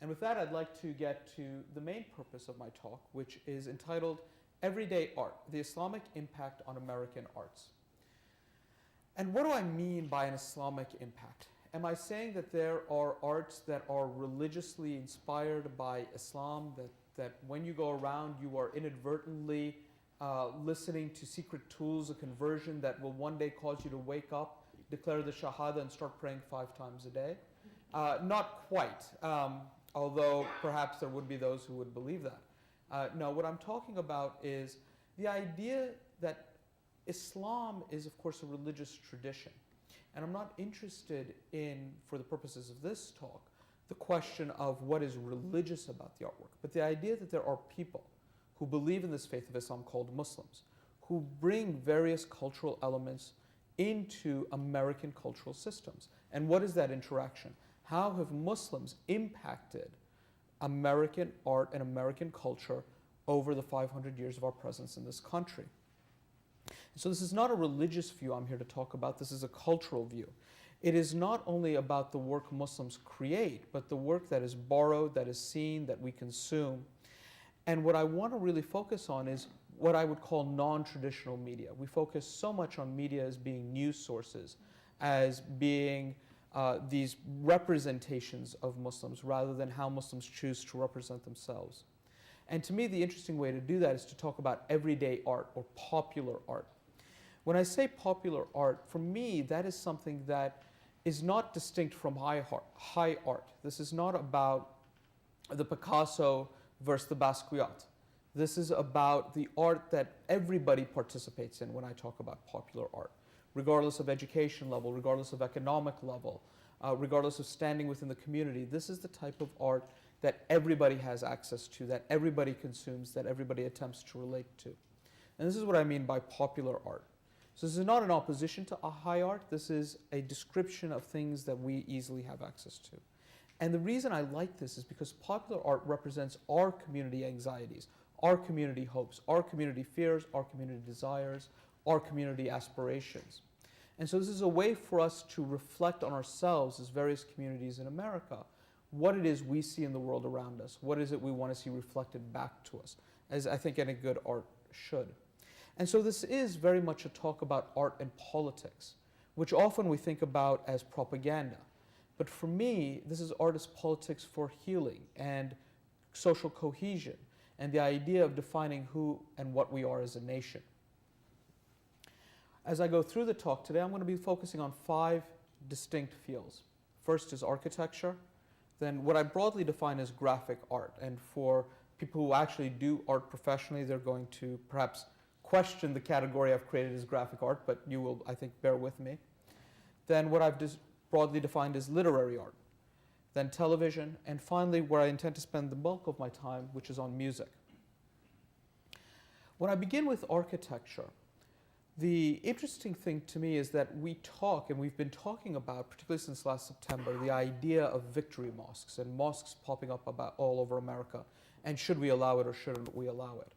And with that, I'd like to get to the main purpose of my talk, which is entitled Everyday Art, the Islamic Impact on American Arts. And what do I mean by an Islamic impact? Am I saying that there are arts that are religiously inspired by Islam, that when you go around you are inadvertently listening to secret tools of conversion that will one day cause you to wake up, declare the Shahada, and start praying 5 times a day? Not quite, although perhaps there would be those who would believe that. No, what I'm talking about is the idea that Islam is, of course, a religious tradition. And I'm not interested in, for the purposes of this talk, the question of what is religious about the artwork, but the idea that there are people who believe in this faith of Islam called Muslims, who bring various cultural elements into American cultural systems. And what is that interaction? How have Muslims impacted American art and American culture over the 500 years of our presence in this country? So this is not a religious view I'm here to talk about, this is a cultural view. It is not only about the work Muslims create, but the work that is borrowed, that is seen, that we consume. And what I want to really focus on is what I would call non-traditional media. We focus so much on media as being news sources, as being these representations of Muslims, rather than how Muslims choose to represent themselves. And to me, the interesting way to do that is to talk about everyday art or popular art. When I say popular art, for me, that is something that is not distinct from high art. This is not about the Picasso versus the Basquiat. This is about the art that everybody participates in when I talk about popular art, regardless of education level, regardless of economic level, regardless of standing within the community. This is the type of art that everybody has access to, that everybody consumes, that everybody attempts to relate to. And this is what I mean by popular art. So this is not an opposition to a high art, this is a description of things that we easily have access to. And the reason I like this is because popular art represents our community anxieties, our community hopes, our community fears, our community desires, our community aspirations. And so this is a way for us to reflect on ourselves as various communities in America, what it is we see in the world around us, what is it we want to see reflected back to us, as I think any good art should. And so this is very much a talk about art and politics, which often we think about as propaganda. But for me, this is art as politics for healing and social cohesion, and the idea of defining who and what we are as a nation. As I go through the talk today, I'm going to be focusing on 5 distinct fields. First is architecture, then what I broadly define as graphic art. And for people who actually do art professionally, they're going to perhaps question the category I've created as graphic art, but you will, I think, bear with me. Then what I've broadly defined as literary art, then television, and finally where I intend to spend the bulk of my time, which is on music. When I begin with architecture, the interesting thing to me is that we talk, and we've been talking about, particularly since last September, the idea of victory mosques and mosques popping up about all over America, and should we allow it or shouldn't we allow it?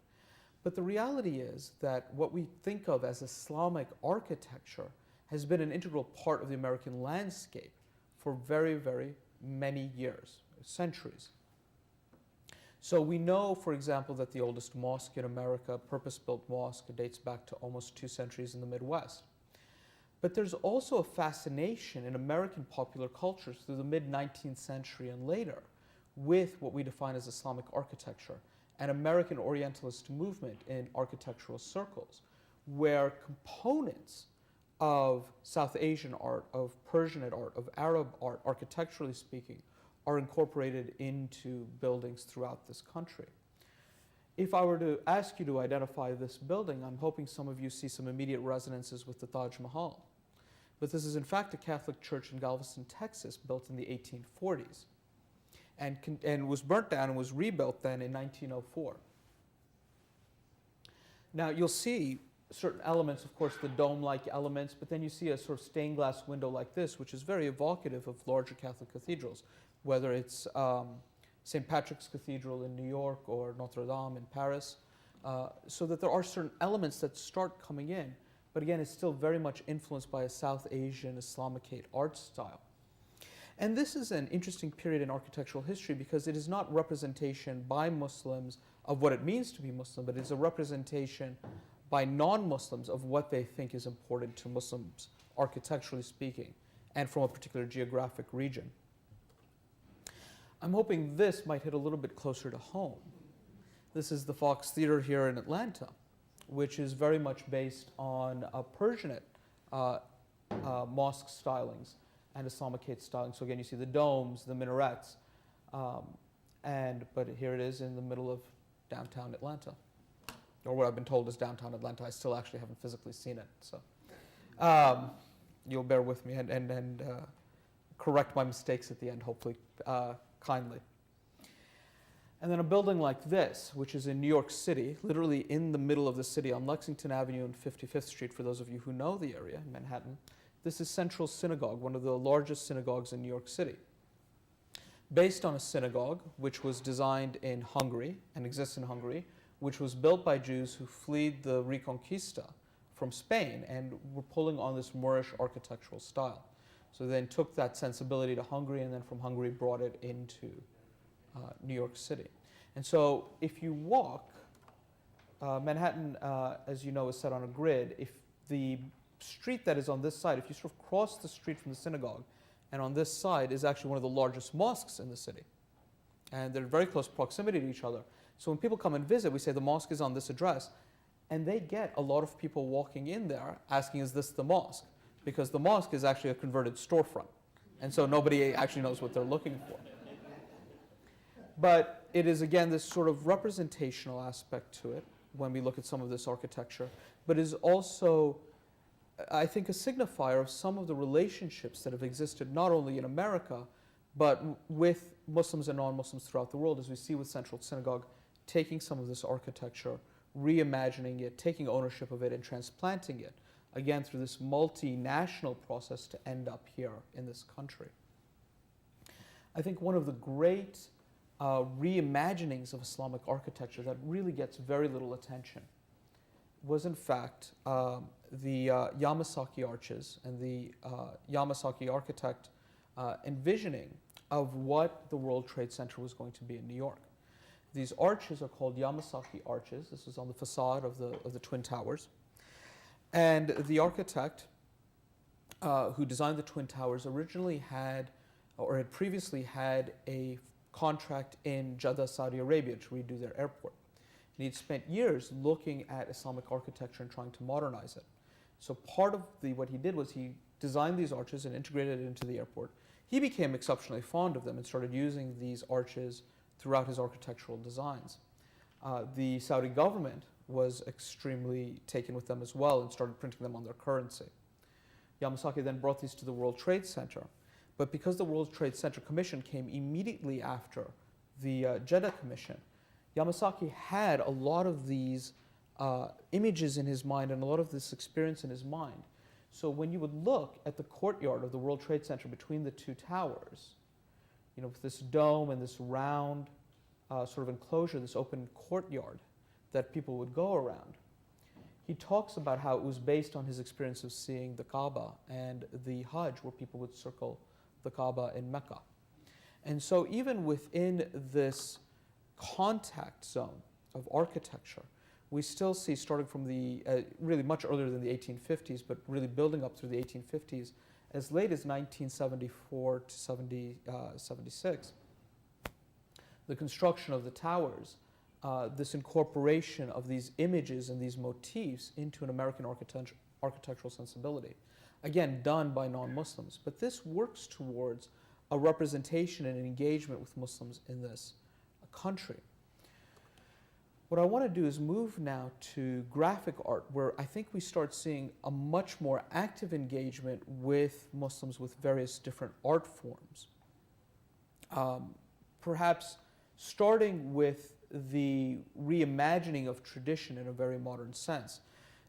But the reality is that what we think of as Islamic architecture has been an integral part of the American landscape for very, very many years, centuries. So we know, for example, that the oldest mosque in America, purpose-built mosque, dates back to almost 2 centuries in the Midwest. But there's also a fascination in American popular culture through the mid-19th century and later with what we define as Islamic architecture, an American Orientalist movement in architectural circles, where components of South Asian art, of Persian art, of Arab art, architecturally speaking, are incorporated into buildings throughout this country. If I were to ask you to identify this building, I'm hoping some of you see some immediate resonances with the Taj Mahal. But this is in fact a Catholic church in Galveston, Texas, built in the 1840s. And was burnt down and was rebuilt then in 1904. Now you'll see certain elements, of course, the dome-like elements, but then you see a sort of stained glass window like this, which is very evocative of larger Catholic cathedrals, whether it's St. Patrick's Cathedral in New York or Notre Dame in Paris, so that there are certain elements that start coming in, but again, it's still very much influenced by a South Asian Islamicate art style. And this is an interesting period in architectural history because it is not representation by Muslims of what it means to be Muslim, but it's a representation by non-Muslims of what they think is important to Muslims, architecturally speaking, and from a particular geographic region. I'm hoping this might hit a little bit closer to home. This is the Fox Theater here in Atlanta, which is very much based on Persianate mosque stylings and Islamicate styling. So again, you see the domes, the minarets, but here it is in the middle of downtown Atlanta, or what I've been told is downtown Atlanta. I still actually haven't physically seen it, so you'll bear with me and correct my mistakes at the end, hopefully kindly. And then a building like this, which is in New York City, literally in the middle of the city on Lexington Avenue and 55th Street, for those of you who know the area, in Manhattan. This is Central Synagogue, one of the largest synagogues in New York City. Based on a synagogue which was designed in Hungary and exists in Hungary, which was built by Jews who fled the Reconquista from Spain and were pulling on this Moorish architectural style. So they then took that sensibility to Hungary, and then from Hungary brought it into New York City. And so if you walk, Manhattan, as you know, is set on a grid. If the street that is on this side, if you sort of cross the street from the synagogue, and on this side is actually one of the largest mosques in the city. And they're in very close proximity to each other. So when people come and visit, we say the mosque is on this address, and they get a lot of people walking in there asking, is this the mosque? Because the mosque is actually a converted storefront. And so nobody actually knows what they're looking for. But it is, again, this sort of representational aspect to it when we look at some of this architecture, but is also, I think, a signifier of some of the relationships that have existed not only in America, but with Muslims and non-Muslims throughout the world, as we see with Central Synagogue, taking some of this architecture, reimagining it, taking ownership of it, and transplanting it, again, through this multinational process to end up here in this country. I think one of the great reimaginings of Islamic architecture that really gets very little attention was, in fact, the Yamasaki arches and the Yamasaki architect envisioning of what the World Trade Center was going to be in New York. These arches are called Yamasaki arches. This is on the facade of the Twin Towers. And the architect who designed the Twin Towers originally had, or had previously had, a contract in Jeddah, Saudi Arabia to redo their airport. And he'd spent years looking at Islamic architecture and trying to modernize it. So part of what he did was he designed these arches and integrated it into the airport. He became exceptionally fond of them and started using these arches throughout his architectural designs. The Saudi government was extremely taken with them as well and started printing them on their currency. Yamasaki then brought these to the World Trade Center. But because the World Trade Center Commission came immediately after the Jeddah Commission, Yamasaki had a lot of these images in his mind and a lot of this experience in his mind. So when you would look at the courtyard of the World Trade Center between the two towers, you know, with this dome and this round sort of enclosure, this open courtyard that people would go around, he talks about how it was based on his experience of seeing the Kaaba and the Hajj, where people would circle the Kaaba in Mecca. And so even within this contact zone of architecture, we still see, starting from the, really much earlier than the 1850s, but really building up through the 1850s, as late as 1974 to 76, the construction of the towers, this incorporation of these images and these motifs into an American architectural sensibility, again, done by non-Muslims. But this works towards a representation and engagement with Muslims in this country. What I want to do is move now to graphic art, where I think we start seeing a much more active engagement with Muslims with various different art forms. Perhaps starting with the reimagining of tradition in a very modern sense.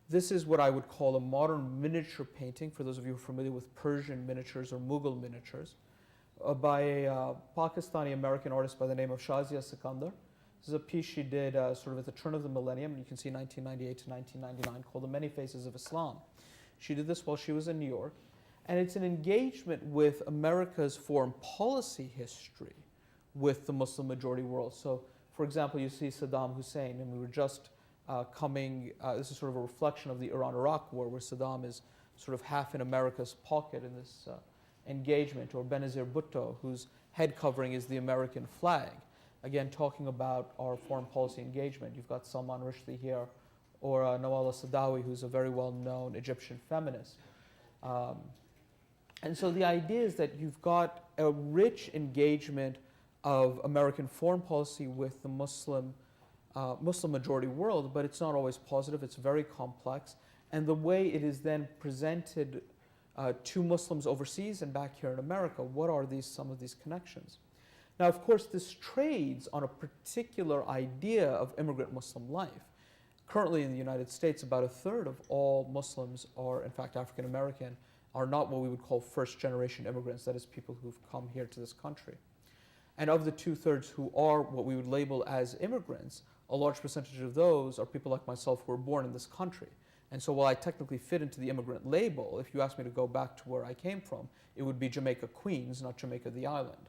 This is what I would call a modern miniature painting, for those of you who are familiar with Persian miniatures or Mughal miniatures, by a Pakistani-American artist by the name of Shazia Sikandar. This is a piece she did sort of at the turn of the millennium, and you can see 1998 to 1999, called The Many Faces of Islam. She did this while she was in New York, And it's an engagement with America's foreign policy history with the Muslim majority world. So, for example, you see Saddam Hussein, and we were just this is sort of a reflection of the Iran-Iraq war, where Saddam is sort of half in America's pocket in this engagement, or Benazir Bhutto, whose head covering is the American flag. Again, talking about our foreign policy engagement. You've got Salman Rushdie here, or Nawal al-Saadawi, who's a very well-known Egyptian feminist. And so the idea is that you've got a rich engagement of American foreign policy with the Muslim majority world, but it's not always positive. It's very complex. And the way it is then presented to Muslims overseas and back here in America, what are some of these connections? Now, of course, this trades on a particular idea of immigrant Muslim life. Currently in the United States, about a third of all Muslims are, in fact, African American, are not what we would call first-generation immigrants, that is, people who've come here to this country. And of the 2/3 who are what we would label as immigrants, a large percentage of those are people like myself who were born in this country. And so while I technically fit into the immigrant label, if you asked me to go back to where I came from, it would be Jamaica, Queens, not Jamaica, the island.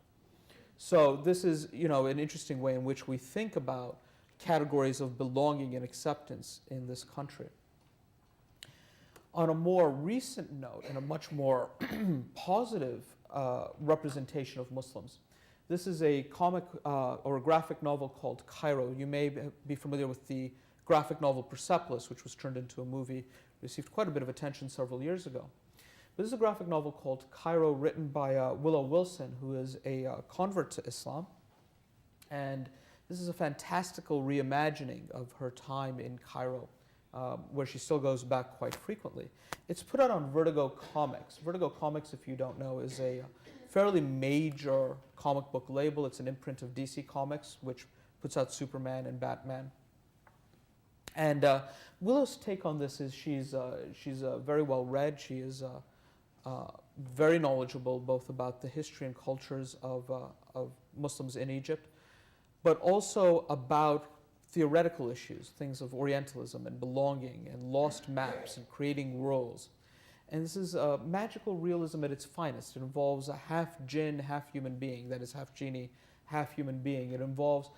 So this is, an interesting way in which we think about categories of belonging and acceptance in this country. On a more recent note, and a much more positive representation of Muslims, this is a comic or a graphic novel called Cairo. You may be familiar with the graphic novel Persepolis, which was turned into a movie, received quite a bit of attention several years ago. But this is a graphic novel called Cairo, written by Willow Wilson, who is a convert to Islam. And this is a fantastical reimagining of her time in Cairo, where she still goes back quite frequently. It's put out on Vertigo Comics. Vertigo Comics, if you don't know, is a fairly major comic book label. It's an imprint of DC Comics, which puts out Superman and Batman. And Willow's take on this is she's very well read. She is very knowledgeable both about the history and cultures of Muslims in Egypt, but also about theoretical issues, things of Orientalism and belonging and lost maps and creating worlds. And this is magical realism at its finest. It involves a half jinn, half human being, that is half genie, half human being. It involves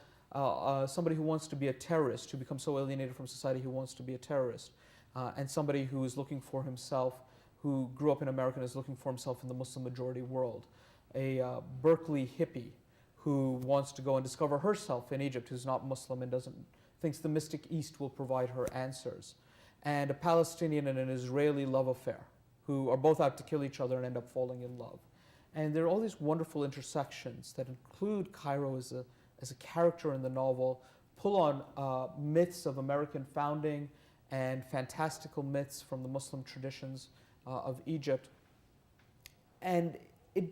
somebody who wants to be a terrorist, who becomes so alienated from society who wants to be a terrorist, and somebody who is looking for himself, who grew up in America and is looking for himself in the Muslim majority world. A Berkeley hippie who wants to go and discover herself in Egypt, who's not Muslim and thinks the mystic East will provide her answers. And a Palestinian and an Israeli love affair, who are both out to kill each other and end up falling in love. And there are all these wonderful intersections that include Cairo as a character in the novel, pull on myths of American founding and fantastical myths from the Muslim traditions of Egypt. And it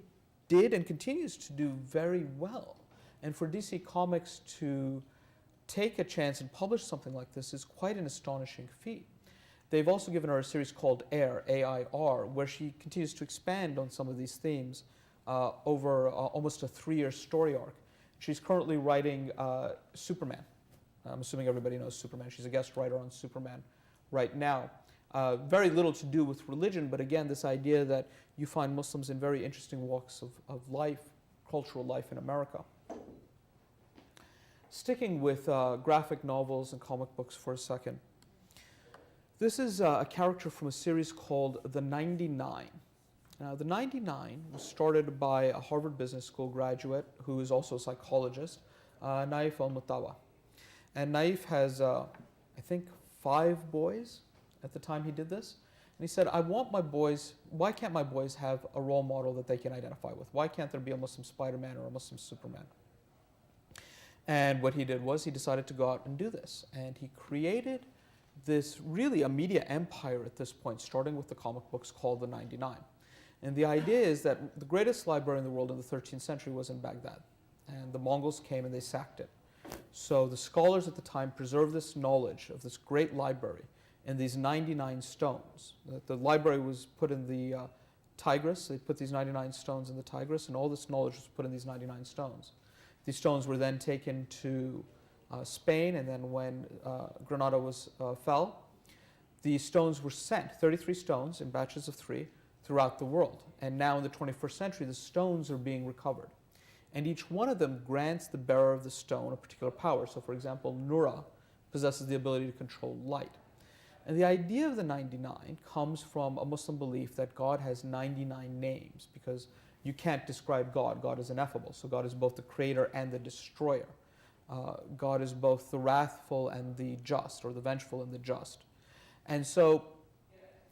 did and continues to do very well. And for DC Comics to take a chance and publish something like this is quite an astonishing feat. They've also given her a series called Air, A-I-R, where she continues to expand on some of these themes over almost a 3-year story arc. She's currently writing Superman. I'm assuming everybody knows Superman. She's a guest writer on Superman right now. Very little to do with religion, but again, this idea that you find Muslims in very interesting walks of life, cultural life in America. Sticking with graphic novels and comic books for a second. This is a character from a series called The 99. Now, The 99 was started by a Harvard Business School graduate who is also a psychologist, Naif Al-Mutawa. And Naif has, I think, 5 boys at the time he did this. And he said, I want my boys, why can't my boys have a role model that they can identify with? Why can't there be a Muslim Spider-Man or a Muslim Superman? And what he did was he decided to go out and do this. And he created this really a media empire at this point, starting with the comic books called The 99. And the idea is that the greatest library in the world in the 13th century was in Baghdad. And the Mongols came and they sacked it. So the scholars at the time preserved this knowledge of this great library in these 99 stones. The library was put in the Tigris. They put these 99 stones in the Tigris, and all this knowledge was put in these 99 stones. These stones were then taken to Spain, and then when Granada fell, the stones were sent, 33 stones in batches of 3, throughout the world. And now in the 21st century, the stones are being recovered. And each one of them grants the bearer of the stone a particular power. So for example, Nura possesses the ability to control light. And the idea of the 99 comes from a Muslim belief that God has 99 names, because you can't describe God. God is ineffable. So God is both the creator and the destroyer. God is both the wrathful and the just, or the vengeful and the just. And so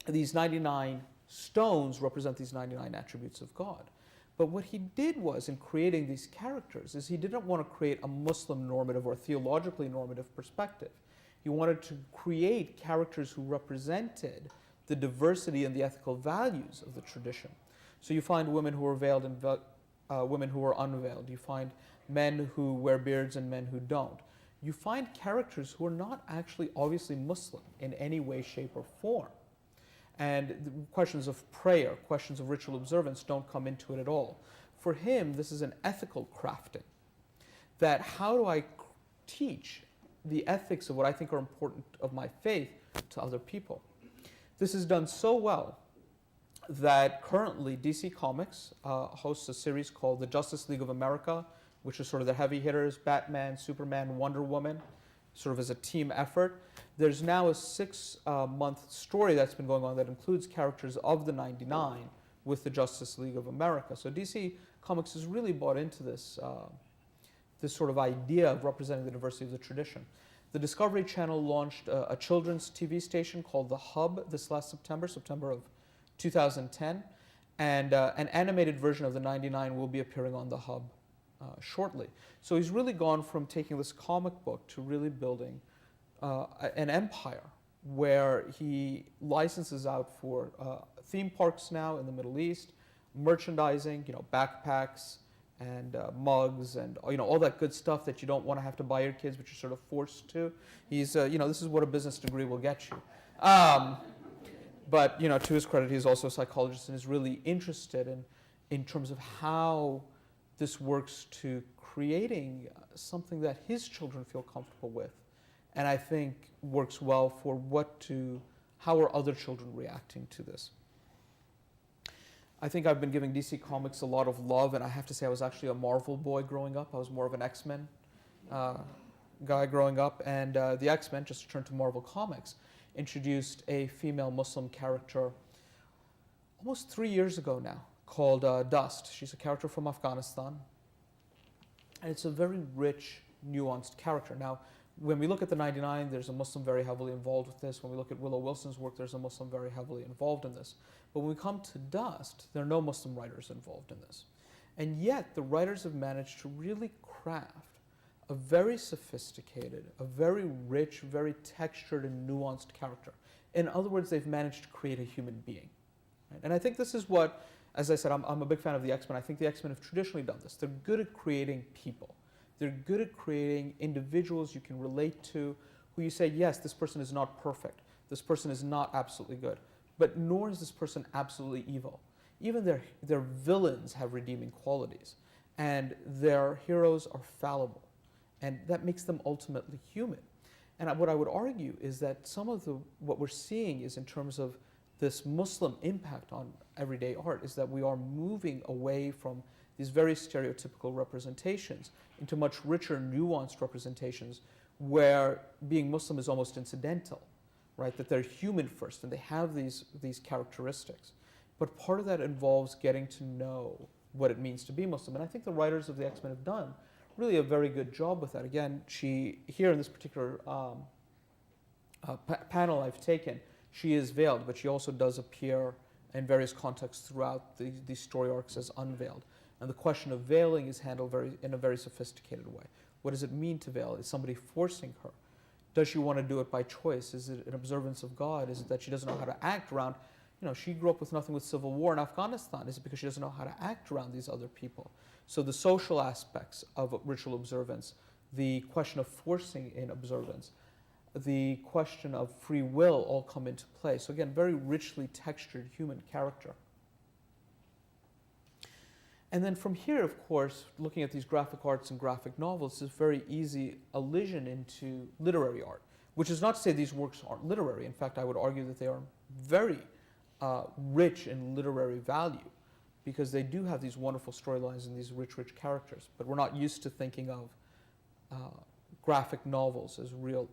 these 99 stones represent these 99 attributes of God. But what he did was, in creating these characters, is he didn't want to create a Muslim normative or theologically normative perspective. He wanted to create characters who represented the diversity and the ethical values of the tradition. So you find women who are veiled and women who are unveiled. You find men who wear beards and men who don't. You find characters who are not actually obviously Muslim in any way, shape, or form. And the questions of prayer, questions of ritual observance don't come into it at all. For him, this is an ethical crafting. That how do I teach the ethics of what I think are important of my faith to other people? This is done so well that currently DC Comics hosts a series called the Justice League of America, which is sort of the heavy hitters, Batman, Superman, Wonder Woman, sort of as a team effort. There's now a 6-month story that's been going on that includes characters of the 99 with the Justice League of America. So DC Comics has really bought into this, this sort of idea of representing the diversity of the tradition. The Discovery Channel launched a children's TV station called The Hub this last September of 2010, and an animated version of the 99 will be appearing on The Hub shortly. So he's really gone from taking this comic book to really building an empire where he licenses out for theme parks now in the Middle East, merchandising, backpacks and mugs and all that good stuff that you don't want to have to buy your kids, but you're sort of forced to. He's this is what a business degree will get you. But to his credit, he's also a psychologist and is really interested in terms of how this works to creating something that his children feel comfortable with, and I think works well for how are other children reacting to this. I think I've been giving DC Comics a lot of love, and I have to say I was actually a Marvel boy growing up. I was more of an XMen guy growing up, and the XMen, just to turn to Marvel Comics, introduced a female Muslim character almost 3 years ago now, called Dust. She's a character from Afghanistan, and it's a very rich, nuanced character. Now, when we look at the 99, there's a Muslim very heavily involved with this. When we look at Willow Wilson's work, there's a Muslim very heavily involved in this. But when we come to Dust, there are no Muslim writers involved in this. And yet, the writers have managed to really craft a very sophisticated, a very rich, very textured and nuanced character. In other words, they've managed to create a human being. Right? And I think this is what, as I said, I'm a big fan of the X-Men. I think the X-Men have traditionally done this. They're good at creating people. They're good at creating individuals you can relate to, who you say, yes, this person is not perfect. This person is not absolutely good. But nor is this person absolutely evil. Even their villains have redeeming qualities. And their heroes are fallible. And that makes them ultimately human. And what I would argue is that some of what we're seeing is, in terms of this Muslim impact on everyday art, is that we are moving away from these very stereotypical representations into much richer, nuanced representations where being Muslim is almost incidental, right? That they're human first and they have these characteristics. But part of that involves getting to know what it means to be Muslim. And I think the writers of the X-Men have done really a very good job with that. Again, here in this particular panel I've taken, she is veiled, but she also does appear in various contexts throughout these story arcs as unveiled. And the question of veiling is handled in a very sophisticated way. What does it mean to veil? Is somebody forcing her? Does she want to do it by choice? Is it an observance of God? Is it that she doesn't know how to act around? She grew up with nothing with civil war in Afghanistan. Is it because she doesn't know how to act around these other people? So the social aspects of ritual observance, the question of forcing in observance, the question of free will all come into play. So again, very richly textured human character. And then from here, of course, looking at these graphic arts and graphic novels is very easy allusion into literary art, which is not to say these works aren't literary. In fact, I would argue that they are very rich in literary value, because they do have these wonderful storylines and these rich, rich characters. But we're not used to thinking of graphic novels as real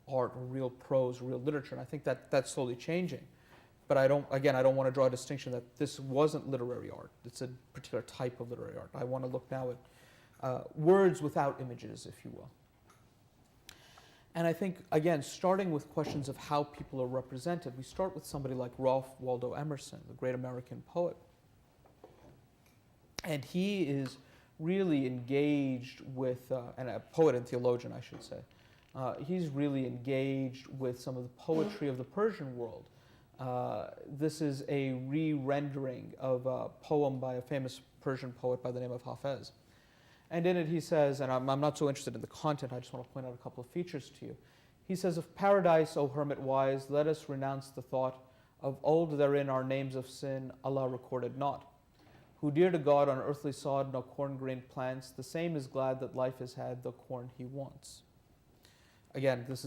art or real prose, real literature. And I think that that's slowly changing. But I don't want to draw a distinction that this wasn't literary art. It's a particular type of literary art. I want to look now at words without images, if you will. And I think, again, starting with questions of how people are represented, we start with somebody like Ralph Waldo Emerson, the great American poet. And he is really engaged with, and a poet and theologian, I should say. He's really engaged with some of the poetry of the Persian world. This is a re-rendering of a poem by a famous Persian poet by the name of Hafez. And in it he says, and I'm not so interested in the content, I just want to point out a couple of features to you. He says, "Of paradise, O hermit wise, let us renounce the thought. Of old therein our names of sin Allah recorded not. Who dear to God on earthly sod no corn-grained plants, the same is glad that life has had the corn he wants." Again, this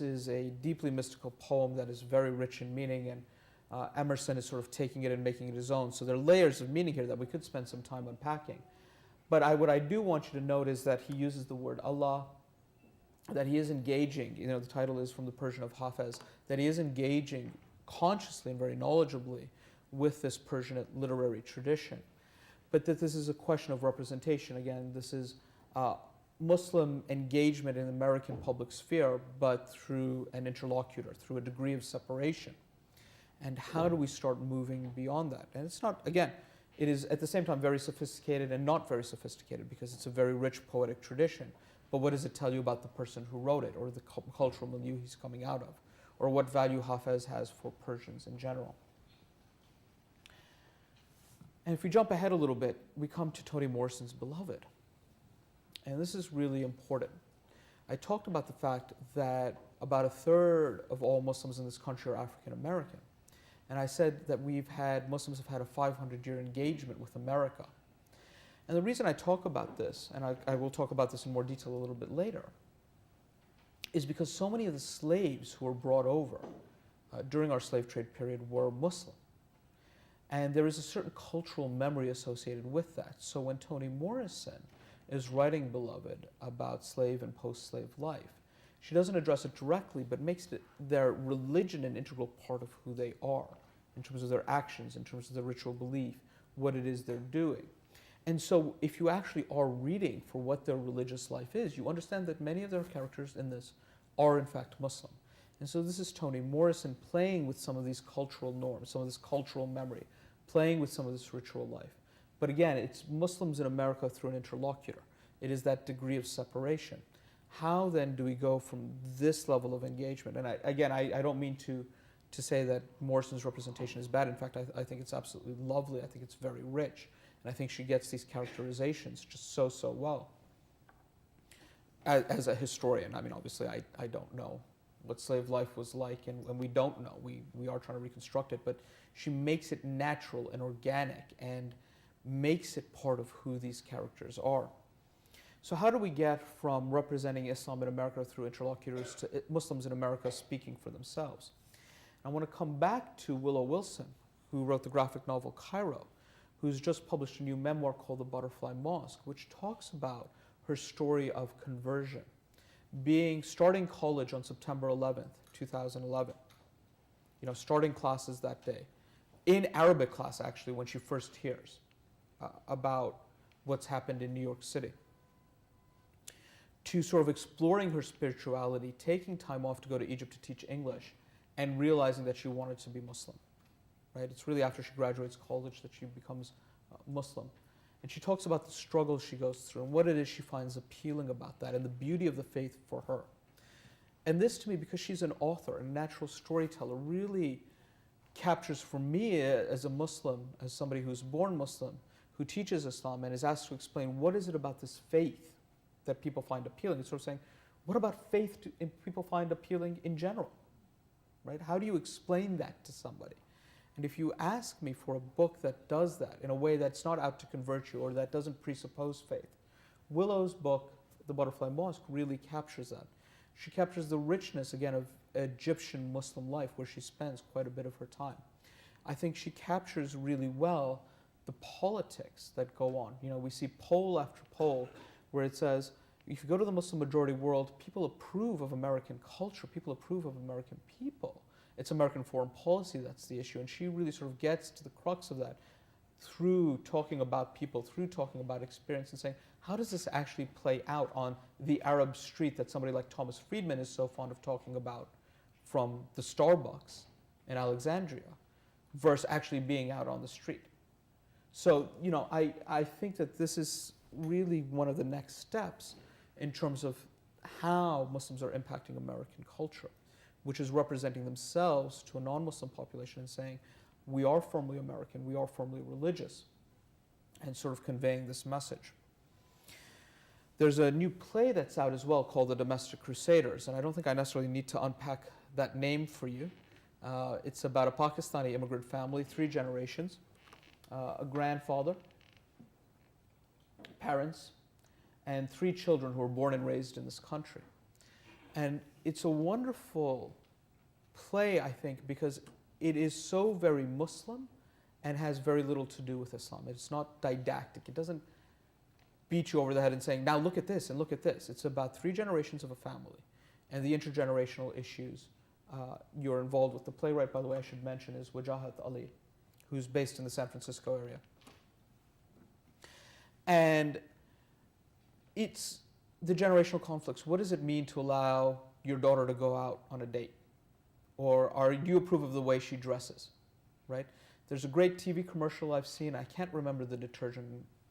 is a deeply mystical poem that is very rich in meaning, and Emerson is sort of taking it and making it his own. So there are layers of meaning here that we could spend some time unpacking. But what I do want you to note is that he uses the word Allah, that he is engaging, the title is from the Persian of Hafez, that he is engaging consciously and very knowledgeably with this Persian literary tradition. But that this is a question of representation. Again, this is Muslim engagement in the American public sphere, but through an interlocutor, through a degree of separation. And how do we start moving beyond that? And it's not, again, it is at the same time very sophisticated and not very sophisticated, because it's a very rich poetic tradition. But what does it tell you about the person who wrote it, or the cultural milieu he's coming out of, or what value Hafez has for Persians in general? And if we jump ahead a little bit, we come to Toni Morrison's Beloved. And this is really important. I talked about the fact that about a third of all Muslims in this country are African American. And I said that Muslims have had a 500-year engagement with America. And the reason I talk about this, and I will talk about this in more detail a little bit later, is because so many of the slaves who were brought over during our slave trade period were Muslim. And there is a certain cultural memory associated with that. So when Toni Morrison is writing Beloved about slave and post-slave life, she doesn't address it directly, but makes their religion an integral part of who they are, in terms of their actions, in terms of their ritual belief, what it is they're doing. And so if you actually are reading for what their religious life is, you understand that many of their characters in this are in fact Muslim. And so this is Toni Morrison playing with some of these cultural norms, some of this cultural memory, playing with some of this ritual life. But again, it's Muslims in America through an interlocutor. It is that degree of separation. How then do we go from this level of engagement? And I don't mean to say that Morrison's representation is bad. In fact, I think it's absolutely lovely. I think it's very rich. And I think she gets these characterizations just so well. As a historian, I mean, obviously I don't know what slave life was like, and we don't know. We are trying to reconstruct it, but she makes it natural and organic and makes it part of who these characters are. So how do we get from representing Islam in America through interlocutors to Muslims in America speaking for themselves? I want to come back to Willow Wilson, who wrote the graphic novel Cairo, who's just published a new memoir called The Butterfly Mosque, which talks about her story of conversion, starting college on September 11th, 2011, starting classes that day, in Arabic class actually, when she first hears about what's happened in New York City, to sort of exploring her spirituality, taking time off to go to Egypt to teach English, and realizing that she wanted to be Muslim. Right? It's really after she graduates college that she becomes Muslim. And she talks about the struggles she goes through and what it is she finds appealing about that and the beauty of the faith for her. And this to me, because she's an author and a natural storyteller, really captures for me as a Muslim, as somebody who's born Muslim, who teaches Islam and is asked to explain what is it about this faith that people find appealing. It's sort of saying, what about faith people find appealing in general? Right? How do you explain that to somebody? And if you ask me for a book that does that in a way that's not out to convert you or that doesn't presuppose faith, Willow's book, The Butterfly Mosque, really captures that. She captures the richness, again, Egyptian Muslim life, where she spends quite a bit of her time. I think she captures really well the politics that go on. You know, we see poll after poll where it says, if you go to the Muslim majority world, people approve of American culture, people approve of American people. It's American foreign policy that's the issue, and she really sort of gets to the crux of that through talking about people, through talking about experience, and saying, how does this actually play out on the Arab street that somebody like Thomas Friedman is so fond of talking about, from the Starbucks in Alexandria, versus actually being out on the street. So, you know, I think that this is really one of the next steps in terms of how Muslims are impacting American culture, which is representing themselves to a non-Muslim population and saying, we are firmly American, we are firmly religious, and sort of conveying this message. There's a new play that's out as well called The Domestic Crusaders, and I don't think I necessarily need to unpack that name for you. It's about a Pakistani immigrant family, 3 generations, a grandfather, parents, and 3 children who were born and raised in this country. And it's a wonderful play, I think, because it is so very Muslim and has very little to do with Islam. It's not didactic. It doesn't beat you over the head and saying, now look at this and look at this. It's about 3 generations of a family and the intergenerational issues you're involved with. The playwright, by the way, I should mention, is Wajahat Ali, who's based in the San Francisco area. And it's the generational conflicts. What does it mean to allow your daughter to go out on a date? Or do you approve of the way she dresses, right? There's a great TV commercial I've seen. I can't remember the detergent.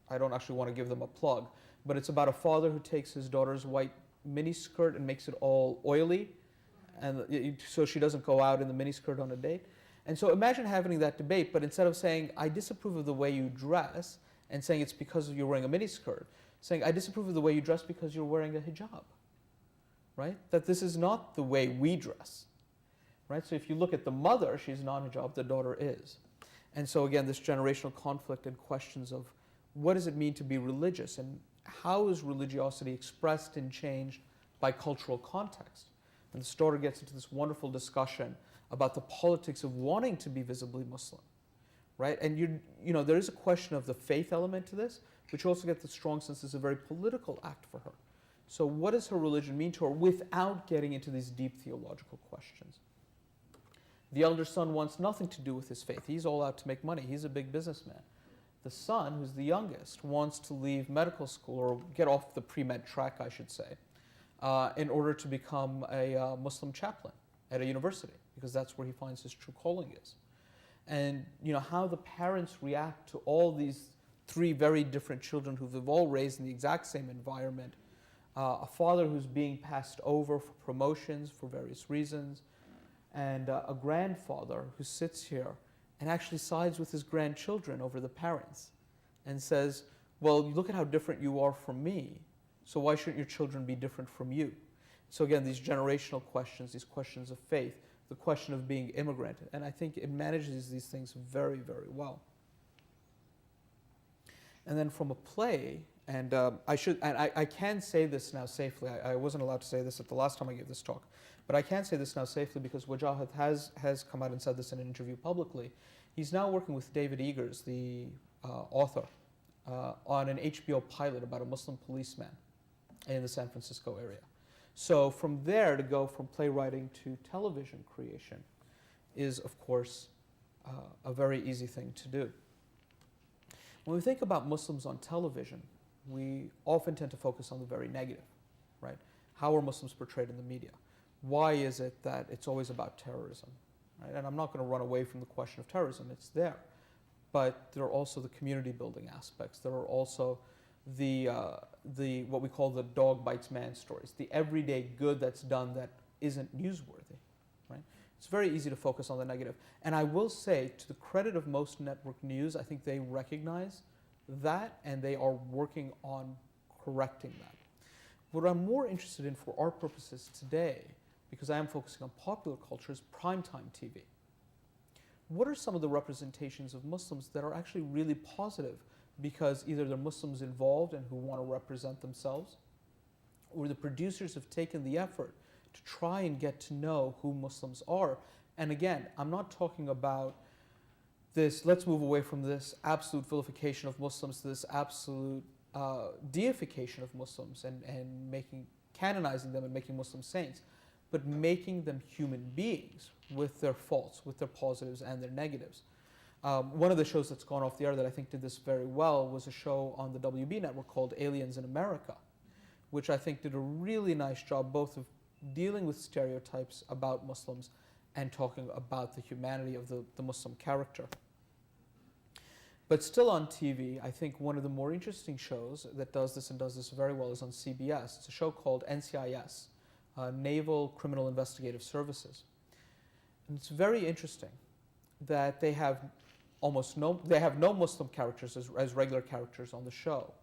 I don't actually want to give them a plug. But it's about a father who takes his daughter's white miniskirt and makes it all oily, and so she doesn't go out in the miniskirt on a date. And so imagine having that debate, but instead of saying, I disapprove of the way you dress, and saying it's because you're wearing a miniskirt, saying, I disapprove of the way you dress because you're wearing a hijab, right? That this is not the way we dress, right? So if you look at the mother, she's non-hijab, the daughter is. And so again, this generational conflict and questions of what does it mean to be religious, and how is religiosity expressed and changed by cultural context? And the story gets into this wonderful discussion about the politics of wanting to be visibly Muslim, right? And you know, there is a question of the faith element to this, but you also get the strong sense it's a very political act for her. So what does her religion mean to her without getting into these deep theological questions? The elder son wants nothing to do with his faith. He's all out to make money. He's a big businessman. The son, who's the youngest, wants to leave medical school, or get off the pre-med track, I should say, in order to become a Muslim chaplain at a university, because that's where he finds his true calling is. And you know, how the parents react to all these 3 very different children who they've all raised in the exact same environment, a father who's being passed over for promotions for various reasons, and a grandfather who sits here and actually sides with his grandchildren over the parents and says, well, look at how different you are from me, so why shouldn't your children be different from you? So again, these generational questions, these questions of faith, the question of being immigrant, and I think it manages these things very, very well. And then from a play, and I can say this now safely. I wasn't allowed to say this at the last time I gave this talk, but I can say this now safely because Wajahat has come out and said this in an interview publicly. He's now working with David Eggers, the author, on an HBO pilot about a Muslim policeman in the San Francisco area. So from there, to go from playwriting to television creation is, of course, a very easy thing to do. When we think about Muslims on television, we often tend to focus on the very negative, right? How are Muslims portrayed in the media? Why is it that it's always about terrorism, right? And I'm not going to run away from the question of terrorism, it's there. But there are also the community building aspects. There are also the what we call the dog bites man stories, the everyday good that's done that isn't newsworthy, right? It's very easy to focus on the negative. And I will say, to the credit of most network news, I think they recognize that and they are working on correcting that. What I'm more interested in for our purposes today, because I am focusing on popular culture, is primetime TV. What are some of the representations of Muslims that are actually really positive because either they're Muslims involved and who want to represent themselves, or the producers have taken the effort to try and get to know who Muslims are. And again, I'm not talking about this, let's move away from this absolute vilification of Muslims to this absolute deification of Muslims and canonizing them and making Muslim saints, but making them human beings with their faults, with their positives and their negatives. One of the shows that's gone off the air that I think did this very well was a show on the WB network called Aliens in America, which I think did a really nice job both of dealing with stereotypes about Muslims and talking about the humanity of the Muslim character. But still on TV, I think one of the more interesting shows that does this and does this very well is on CBS. It's a show called NCIS, Naval Criminal Investigative Services. And it's very interesting that they have no Muslim characters as regular characters on the show.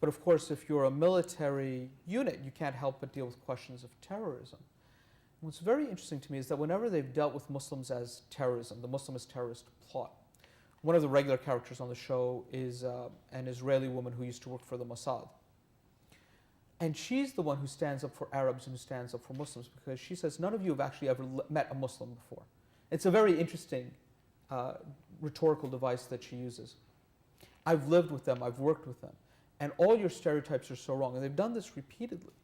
But of course, if you're a military unit, you can't help but deal with questions of terrorism. What's very interesting to me is that whenever they've dealt with Muslims as terrorism, the Muslim as terrorist plot, one of the regular characters on the show is an Israeli woman who used to work for the Mossad. And she's the one who stands up for Arabs and who stands up for Muslims, because she says, none of you have actually ever met a Muslim before. It's a very interesting rhetorical device that she uses. I've lived with them, I've worked with them, and all your stereotypes are so wrong. And they've done this repeatedly,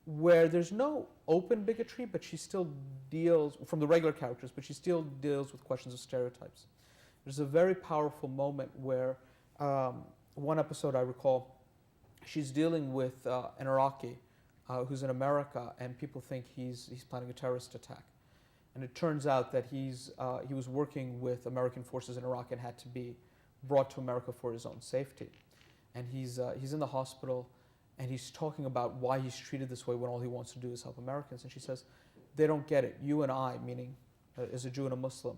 where there's no open bigotry, but she still deals, from the regular characters, but she still deals with questions of stereotypes. There's a very powerful moment where one episode I recall, she's dealing with an Iraqi who's in America, and people think he's planning a terrorist attack. And it turns out that he was working with American forces in Iraq and had to be brought to America for his own safety. And he's in the hospital, and he's talking about why he's treated this way when all he wants to do is help Americans. And she says, they don't get it. You and I, meaning as a Jew and a Muslim,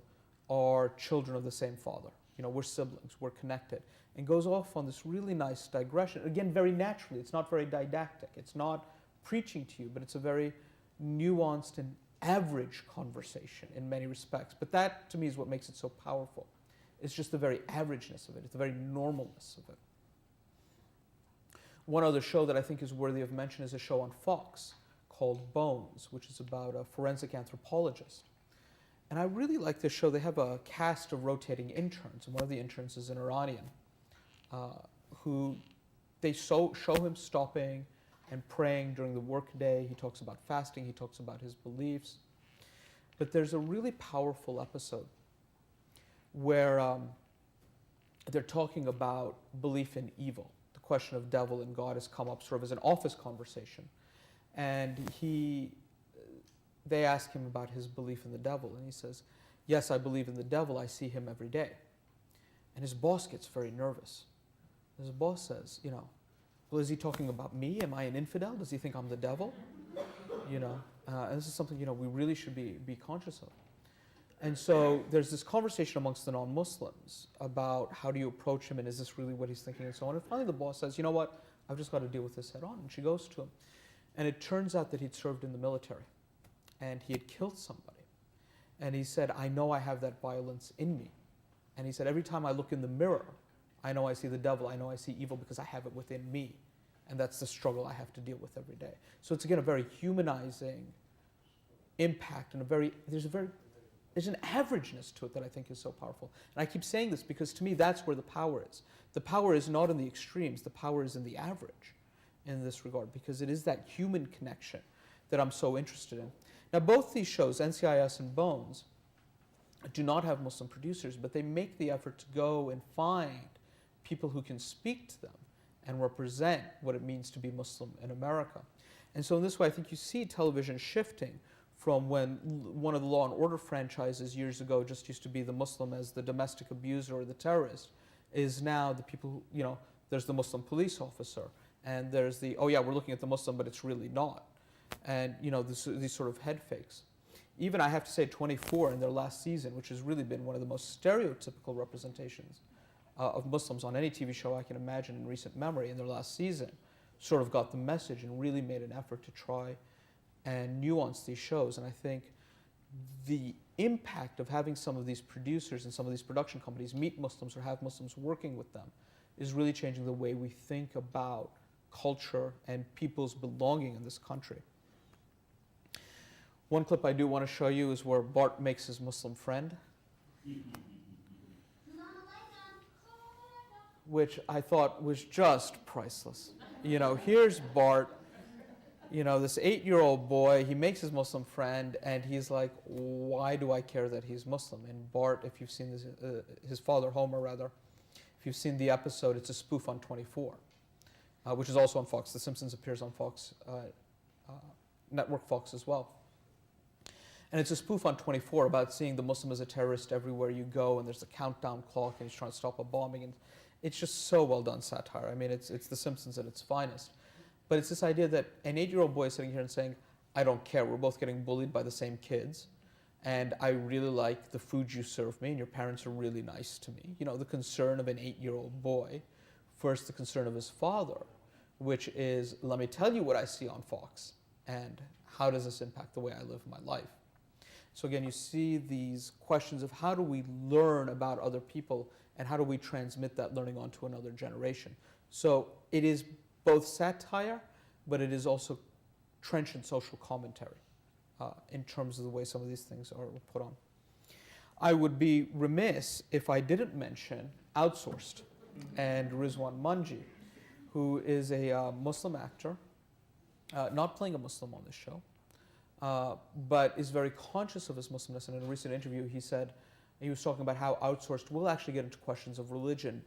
are children of the same father. You know, we're siblings, we're connected. And goes off on this really nice digression. Again, very naturally. It's not very didactic. It's not preaching to you, but it's a very nuanced and average conversation in many respects. But that, to me, is what makes it so powerful. It's just the very averageness of it. It's the very normalness of it. One other show that I think is worthy of mention is a show on Fox called Bones, which is about a forensic anthropologist. And I really like this show. They have a cast of rotating interns, and one of the interns is an Iranian who they show him stopping and praying during the workday. He talks about fasting. He talks about his beliefs. But there's a really powerful episode where they're talking about belief in evil. The question of devil and God has come up sort of as an office conversation. And they ask him about his belief in the devil, and he says, yes, I believe in the devil. I see him every day. And his boss gets very nervous. His boss says, well, is he talking about me? Am I an infidel? Does he think I'm the devil? And this is something, we really should be conscious of. And so there's this conversation amongst the non-Muslims about how do you approach him, and is this really what he's thinking, and so on. And finally the boss says, you know what, I've just got to deal with this head on. And she goes to him. And it turns out that he'd served in the military, and he had killed somebody. And he said, I know I have that violence in me. And he said, every time I look in the mirror, I know I see the devil, I know I see evil because I have it within me. And that's the struggle I have to deal with every day. So it's, again, a very humanizing impact, and there's an averageness to it that I think is so powerful. And I keep saying this because to me that's where the power is. The power is not in the extremes, the power is in the average in this regard, because it is that human connection that I'm so interested in. Now both these shows, NCIS and Bones, do not have Muslim producers, but they make the effort to go and find people who can speak to them and represent what it means to be Muslim in America. And so in this way, I think you see television shifting from when one of the Law and Order franchises years ago just used to be the Muslim as the domestic abuser or the terrorist, is now the people who, there's the Muslim police officer, and there's the, oh yeah, we're looking at the Muslim, but it's really not. And, these sort of head fakes. Even I have to say 24 in their last season, which has really been one of the most stereotypical representations of Muslims on any TV show I can imagine in recent memory, in their last season, sort of got the message and really made an effort to try and nuance these shows. And I think the impact of having some of these producers and some of these production companies meet Muslims or have Muslims working with them is really changing the way we think about culture and people's belonging in this country. One clip I do want to show you is where Bart makes his Muslim friend, which I thought was just priceless. You know, here's Bart, you know, this 8-year-old boy, he makes his Muslim friend, and he's like, why do I care that he's Muslim? And Bart, if you've seen this, his father, Homer, rather, if you've seen the episode, it's a spoof on 24, which is also on Fox. The Simpsons appears on Fox, network Fox as well. And it's a spoof on 24 about seeing the Muslim as a terrorist everywhere you go, and there's a countdown clock, and he's trying to stop a bombing, and it's just so well done satire. I mean, it's The Simpsons at its finest. But it's this idea that an 8-year-old boy is sitting here and saying, I don't care, we're both getting bullied by the same kids, and I really like the food you serve me, and your parents are really nice to me. You know, the concern of an 8-year-old boy versus the concern of his father, which is, let me tell you what I see on Fox, and how does this impact the way I live my life? So again, you see these questions of how do we learn about other people, and how do we transmit that learning on to another generation? So it is both satire, but it is also trenchant social commentary in terms of the way some of these things are put on. I would be remiss if I didn't mention Outsourced and Rizwan Manji, who is a Muslim actor, not playing a Muslim on this show, but is very conscious of his Muslimness. And in a recent interview, he said, he was talking about how Outsourced will actually get into questions of religion,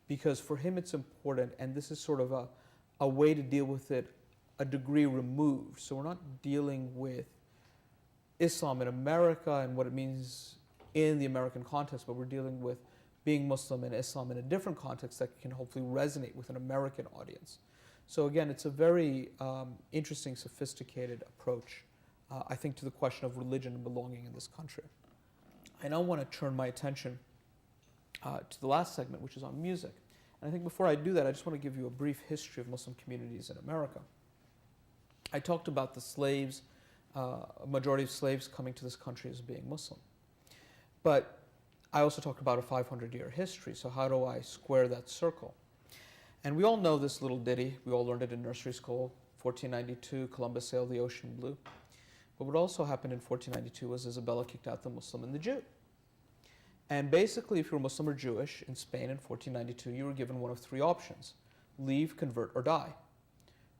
because for him it's important, and this is sort of a way to deal with it a degree removed. So we're not dealing with Islam in America and what it means in the American context, but we're dealing with being Muslim and Islam in a different context that can hopefully resonate with an American audience. So again, it's a very interesting, sophisticated approach, I think, to the question of religion and belonging in this country. I now want to turn my attention to the last segment, which is on music. And I think before I do that, I just want to give you a brief history of Muslim communities in America. I talked about the slaves, a majority of slaves coming to this country as being Muslim. But I also talked about a 500-year history, so how do I square that circle? And we all know this little ditty. We all learned it in nursery school. 1492, Columbus sailed the ocean blue. But what also happened in 1492 was Isabella kicked out the Muslim and the Jew. And basically, if you were Muslim or Jewish in Spain in 1492, you were given one of three options: leave, convert, or die.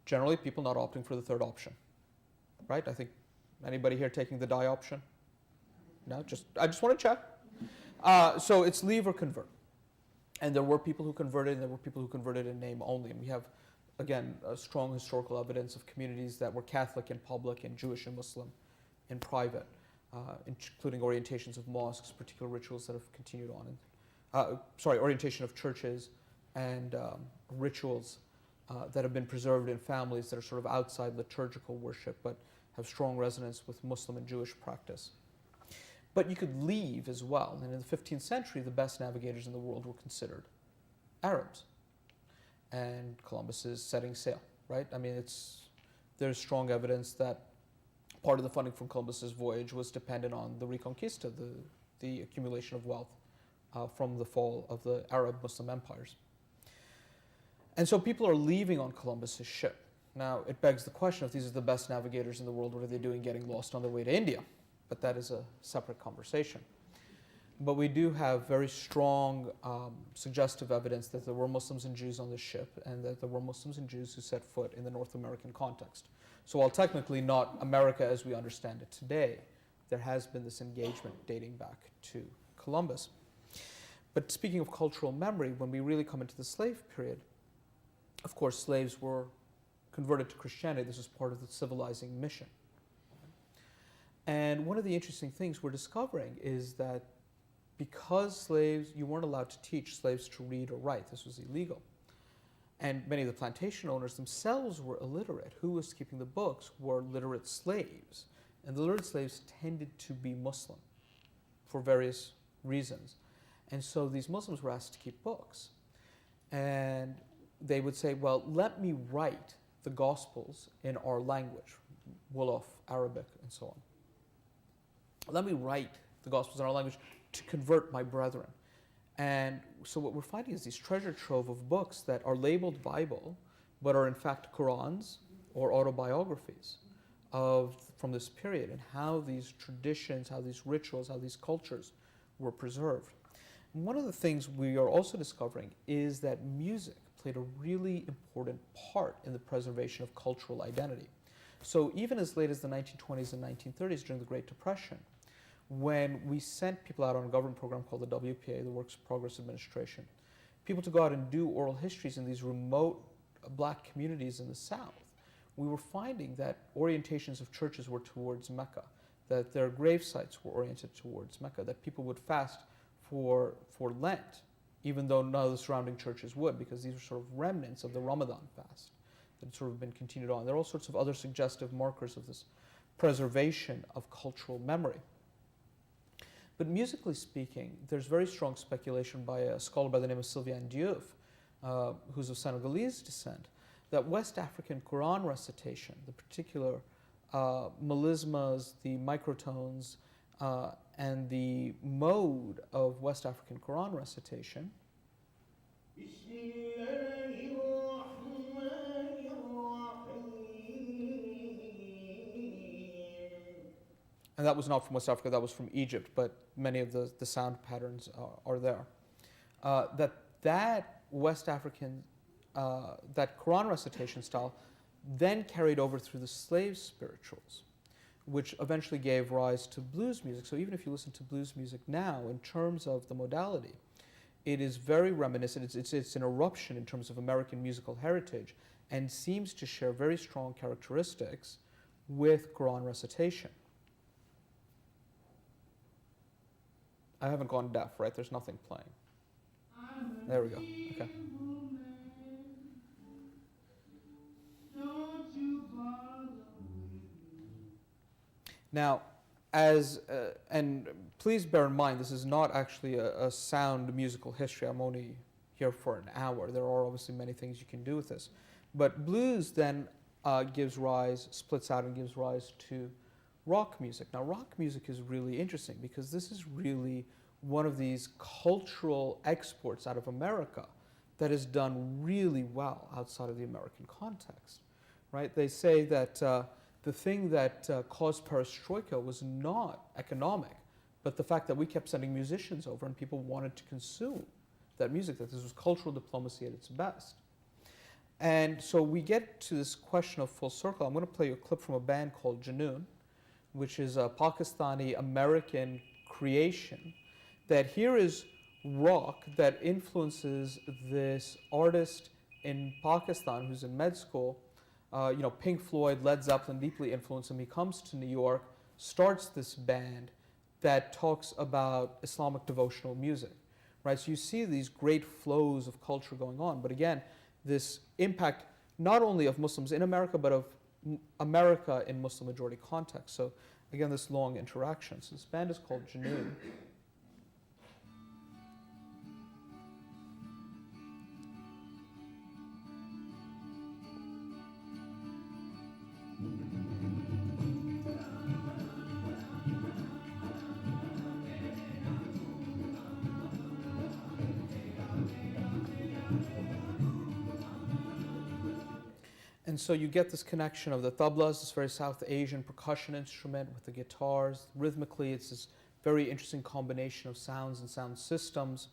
Generally, people not opting for the third option, right? I think, anybody here taking the die option? No, I just want to check. So it's leave or convert. And there were people who converted, and there were people who converted in name only. And we have, again, strong historical evidence of communities that were Catholic in public and Jewish and Muslim in private, including orientations of mosques, particular rituals that have continued on. Orientation of churches and rituals that have been preserved in families that are sort of outside liturgical worship, but have strong resonance with Muslim and Jewish practice. But you could leave as well. And in the 15th century, the best navigators in the world were considered Arabs. And Columbus is setting sail, right? I mean, there's strong evidence that part of the funding from Columbus's voyage was dependent on the Reconquista, the accumulation of wealth from the fall of the Arab Muslim empires. And so people are leaving on Columbus's ship. Now, it begs the question, if these are the best navigators in the world, what are they doing getting lost on their way to India? But that is a separate conversation. But we do have very strong suggestive evidence that there were Muslims and Jews on the ship, and that there were Muslims and Jews who set foot in the North American context. So while technically not America as we understand it today, there has been this engagement dating back to Columbus. But speaking of cultural memory, when we really come into the slave period, of course, slaves were converted to Christianity. This was part of the civilizing mission. And one of the interesting things we're discovering is that because slaves, you weren't allowed to teach slaves to read or write. This was illegal. And many of the plantation owners themselves were illiterate. Who was keeping the books were literate slaves. And the literate slaves tended to be Muslim for various reasons. And so these Muslims were asked to keep books. And they would say, well, let me write the Gospels in our language, Wolof, Arabic, and so on. Let me write the Gospels in our language to convert my brethren. And so what we're finding is these treasure trove of books that are labeled Bible, but are in fact Qurans or autobiographies from this period and how these traditions, how these rituals, how these cultures were preserved. And one of the things we are also discovering is that music played a really important part in the preservation of cultural identity. So even as late as the 1920s and 1930s during the Great Depression, when we sent people out on a government program called the WPA, the Works Progress Administration, people to go out and do oral histories in these remote black communities in the South, we were finding that orientations of churches were towards Mecca, that their grave sites were oriented towards Mecca, that people would fast for Lent, even though none of the surrounding churches would, because these were sort of remnants of the Ramadan fast that had sort of been continued on. There are all sorts of other suggestive markers of this preservation of cultural memory. But musically speaking, there's very strong speculation by a scholar by the name of Sylvain Diouf, who's of Senegalese descent, that West African Quran recitation, the particular melismas, the microtones, and the mode of West African Quran recitation and that was not from West Africa, that was from Egypt, but many of the sound patterns are there. That West African, that Quran recitation style then carried over through the slave spirituals, which eventually gave rise to blues music. So even if you listen to blues music now, in terms of the modality, it is very reminiscent. It's an eruption in terms of American musical heritage and seems to share very strong characteristics with Quran recitation. I haven't gone deaf, right? There's nothing playing. There we go. Okay. Now, and please bear in mind, this is not actually a sound musical history. I'm only here for an hour. There are obviously many things you can do with this. But blues then splits out and gives rise to rock music. Now, rock music is really interesting because this is really one of these cultural exports out of America that is done really well outside of the American context, right? They say that the thing that caused perestroika was not economic, but the fact that we kept sending musicians over and people wanted to consume that music, that this was cultural diplomacy at its best. And so we get to this question of full circle. I'm going to play you a clip from a band called Junoon, which is a Pakistani-American creation, that here is rock that influences this artist in Pakistan who's in med school. Pink Floyd, Led Zeppelin deeply influenced him. He comes to New York, starts this band that talks about Islamic devotional music, right? So you see these great flows of culture going on. But again, this impact not only of Muslims in America, but of America in Muslim majority context. So again, this long interaction. So this band is called Junoon. And so you get this connection of the tablas, this very South Asian percussion instrument with the guitars. Rhythmically, it's this very interesting combination of sounds and sound systems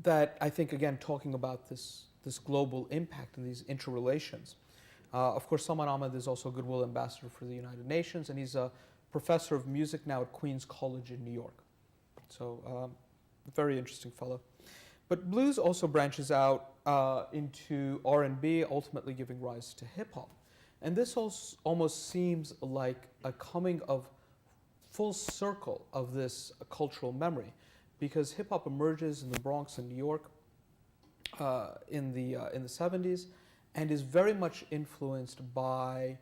that I think, again, talking about this global impact and these interrelations. Of course, Salman Ahmed is also a Goodwill Ambassador for the United Nations, and he's a professor of music now at Queens College in New York. So, very interesting fellow. But blues also branches out into R&B, ultimately giving rise to hip-hop. And this almost seems like a coming of full circle of this cultural memory, because hip-hop emerges in the Bronx in New York in the 70s and is very much influenced by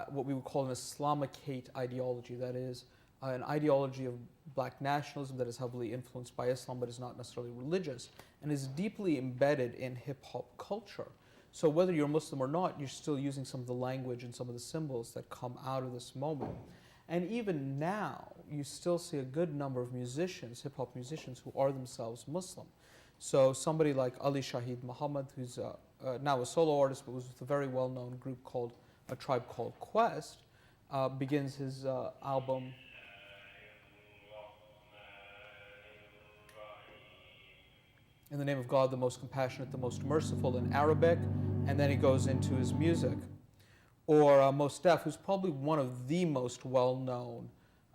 what we would call an Islamic hate ideology. That is, an ideology of black nationalism that is heavily influenced by Islam but is not necessarily religious and is deeply embedded in hip-hop culture. So whether you're Muslim or not, you're still using some of the language and some of the symbols that come out of this moment. And even now, you still see a good number of musicians, hip-hop musicians, who are themselves Muslim. So somebody like Ali Shaheed Muhammad, who's now a solo artist but was with a very well-known group called A Tribe Called Quest, begins his album in the name of God, the most compassionate, the most merciful in Arabic, and then he goes into his music. Or Mos Def, who's probably one of the most well-known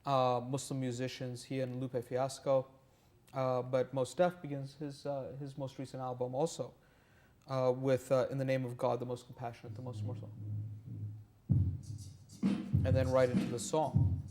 Muslim musicians, he and Lupe Fiasco. But Mos Def begins his most recent album also with In the Name of God, the most compassionate, the most merciful. And then right into the song.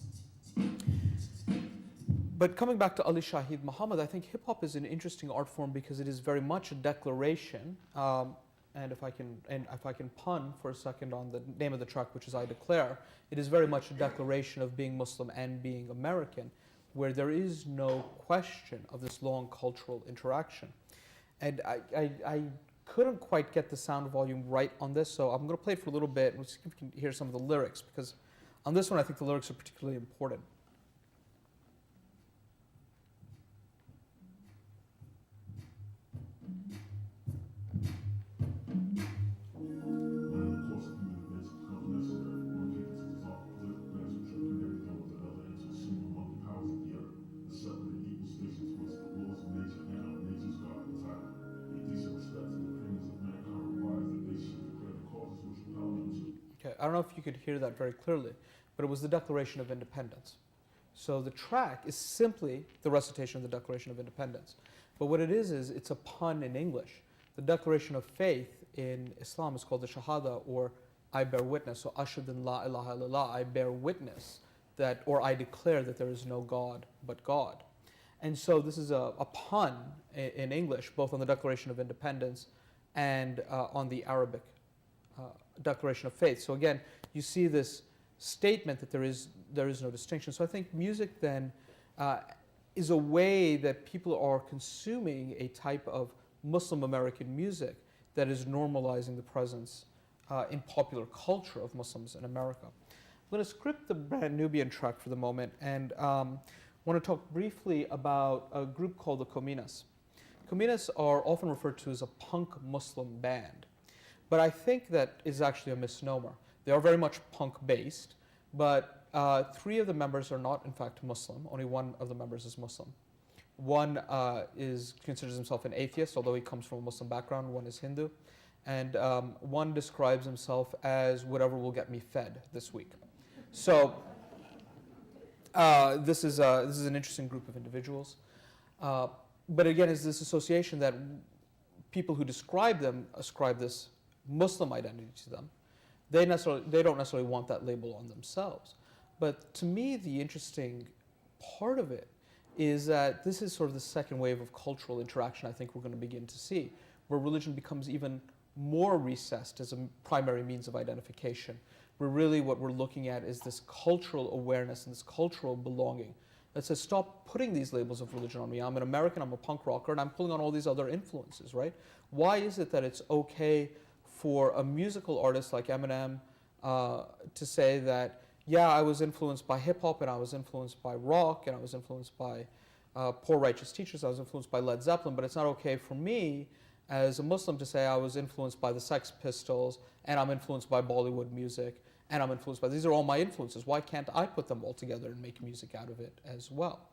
But coming back to Ali Shahid Muhammad, I think hip-hop is an interesting art form because it is very much a declaration. And if I can pun for a second on the name of the track, which is I Declare, it is very much a declaration of being Muslim and being American, where there is no question of this long cultural interaction. And I couldn't quite get the sound volume right on this, so I'm going to play it for a little bit and we'll see if we can hear some of the lyrics, because on this one I think the lyrics are particularly important. Okay, I don't know if you could hear that very clearly, but it was the Declaration of Independence. So the track is simply the recitation of the Declaration of Independence. But what it is it's a pun in English. The Declaration of Faith in Islam is called the Shahada, or I bear witness. So Ashhadu la ilaha illallah, I bear witness that, or I declare that there is no God but God. And so this is a pun in English, both on the Declaration of Independence and on the Arabic Declaration of Faith. So again, you see this statement that there is no distinction. So I think music then is a way that people are consuming a type of Muslim American music that is normalizing the presence in popular culture of Muslims in America. I'm going to script the Brand Nubian track for the moment and want to talk briefly about a group called the Caminos. Caminos are often referred to as a punk Muslim band. But I think that is actually a misnomer. They are very much punk-based, but 3 of the members are not, in fact, Muslim. Only 1 of the members is Muslim. 1 considers himself an atheist, although he comes from a Muslim background. 1 is Hindu. And 1 describes himself as whatever will get me fed this week. So this is an interesting group of individuals. But again, it's this association that people who describe them ascribe this Muslim identity to them. They don't necessarily want that label on themselves. But to me, the interesting part of it is that this is sort of the second wave of cultural interaction I think we're going to begin to see, where religion becomes even more recessed as a primary means of identification, where really what we're looking at is this cultural awareness and this cultural belonging that says, stop putting these labels of religion on me. I'm an American, I'm a punk rocker, and I'm pulling on all these other influences, right? Why is it that it's okay for a musical artist like Eminem to say that, yeah, I was influenced by hip-hop, and I was influenced by rock, and I was influenced by Poor Righteous Teachers, I was influenced by Led Zeppelin, but it's not okay for me as a Muslim to say I was influenced by the Sex Pistols, and I'm influenced by Bollywood music, and I'm influenced by, these are all my influences. Why can't I put them all together and make music out of it as well?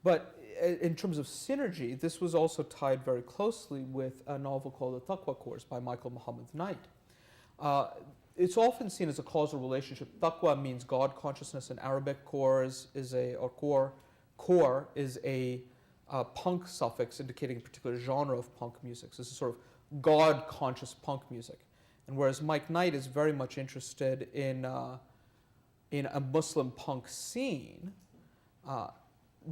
But in terms of synergy, this was also tied very closely with a novel called The Taqwa Course by Michael Muhammad Knight. It's often seen as a causal relationship. Taqwa means God consciousness in Arabic. Core is a punk suffix indicating a particular genre of punk music. So this is sort of God-conscious punk music. And whereas Mike Knight is very much interested in a Muslim punk scene,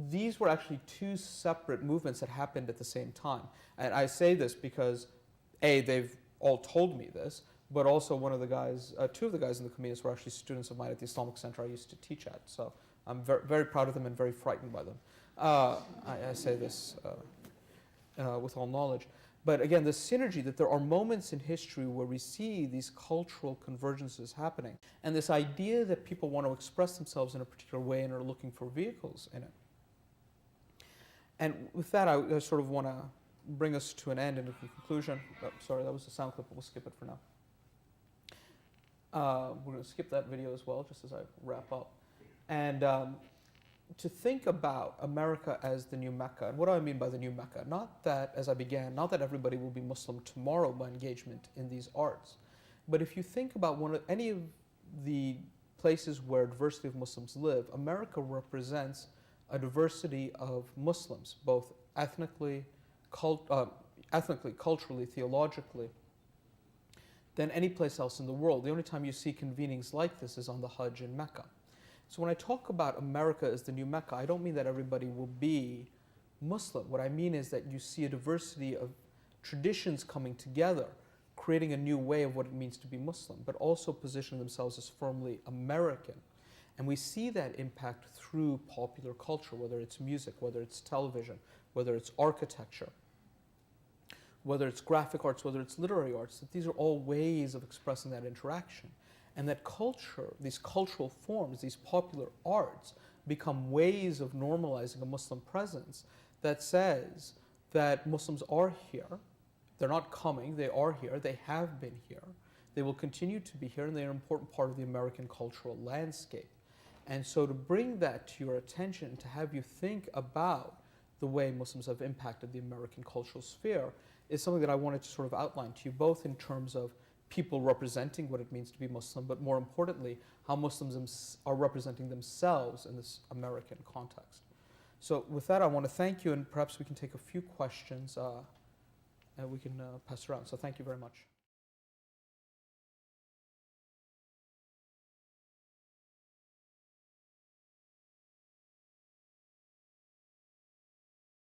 these were actually 2 separate movements that happened at the same time. And I say this because, A, they've all told me this, but also 2 of the guys in the Caminos were actually students of mine at the Islamic Center I used to teach at. So I'm very, very proud of them and very frightened by them. I say this with all knowledge. But again, the synergy that there are moments in history where we see these cultural convergences happening, and this idea that people want to express themselves in a particular way and are looking for vehicles in it. And with that, I sort of want to bring us to an end and a conclusion. Oh, sorry, that was the sound clip, but we'll skip it for now. We're going to skip that video as well, just as I wrap up. And to think about America as the new Mecca. And what do I mean by the new Mecca? Not that, as I began, not that everybody will be Muslim tomorrow by engagement in these arts. But if you think about any of the places where a diversity of Muslims live, America represents a diversity of Muslims, both ethnically, culturally, theologically, than any place else in the world. The only time you see convenings like this is on the Hajj in Mecca. So when I talk about America as the new Mecca, I don't mean that everybody will be Muslim. What I mean is that you see a diversity of traditions coming together, creating a new way of what it means to be Muslim, but also positioning themselves as firmly American. And we see that impact through popular culture, whether it's music, whether it's television, whether it's architecture, whether it's graphic arts, whether it's literary arts, that these are all ways of expressing that interaction. And that culture, these cultural forms, these popular arts, become ways of normalizing a Muslim presence that says that Muslims are here, they're not coming, they are here, they have been here, they will continue to be here, and they're an important part of the American cultural landscape. And so to bring that to your attention, to have you think about the way Muslims have impacted the American cultural sphere, is something that I wanted to sort of outline to you, both in terms of people representing what it means to be Muslim, but more importantly, how Muslims are representing themselves in this American context. So with that, I want to thank you, and perhaps we can take a few questions and we can pass around. So thank you very much.